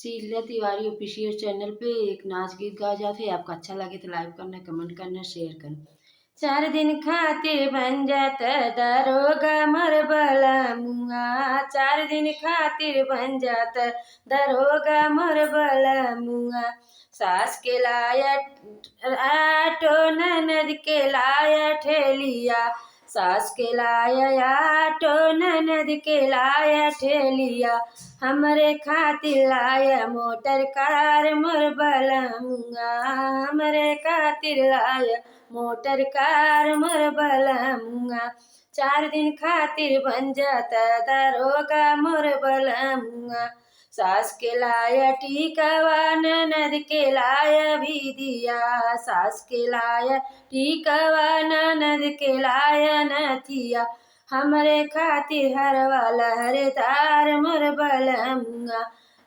Sheela Tiwari official channel पे एक नाच गीत गा जाते। आपको अच्छा लगे तो लाइक करना, कमेंट करना, शेयर करना। 4 दिन खातिर बन जात दरोगा मर बला मुआ, 4 दिन खातिर बन जात दरोगा मर बला मुआ। सास के लाया आटो, ननद के लाया ठेलिया, सास के लाया आटो, ननद के लाया ठेलिया। हमरे खातिर लाया मोटर कार मोर बलमुआ, हमरे खातिर लाया मोटर कार मोर बलमुआ। 4 दिन खातिर बन जाता दरोगा मोर बलमुआ। सास के लाया टीकवा, ननद के लाया विदिया, सास के लाया टीकवा, ननद के लाया नथिया। हमरे खातिर हरवा लहरेदार मोर बलमुआ,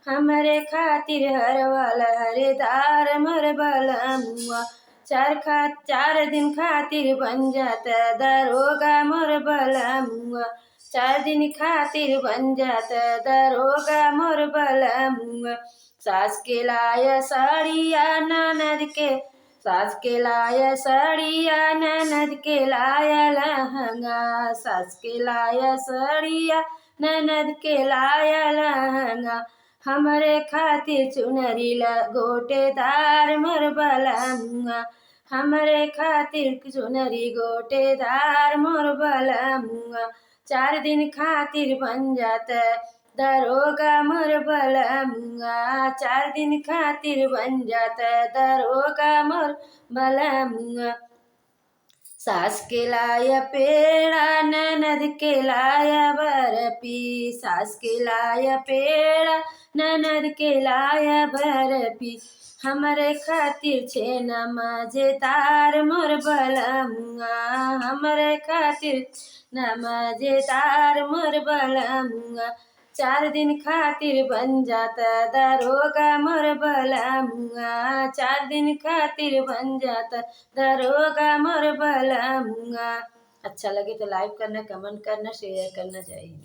हमरे खातिर हरवा लहरेदार मोर बलमुआ। 4 दिन खातिर बन जाता दरोगा मोर बलमुआ, 4 दिन खातिर बन जाता दरोगा मोर बलमुआ। सास के लाया साड़िया, ननद के सास के लाया साड़िया, ननद के लाया लहंगा, सास के लाया साड़िया, ननद के लाया लहंगा। हमरे खातिर चुनरी गोटेदार मोर बलमुआ, हमरे खातिर चुनरी गोटेदार मोर बलमुआ। 4 दिन खातिर बन जाता दरोगा मोर बलमुआ, 4 दिन खातिर बन जाता दरोगा मोर बलमुआ। सास के लाया पेड़ा, ननद के लाया बर्फी, सास के लाया पेड़ा, ननद के लाया बर्फी। हमरे खातिर छेना मजेदार मोर बलमुआ, हमरे खातिर मजेदार मोर बलमुआ। 4 दिन खातिर बन जाता दरोगा मोर बलमुआ, 4 दिन खातिर बन जाता दरोगा मोर बलमुआ। अच्छा लगे तो लाइक करना, कमेंट करना, शेयर करना चाहिए।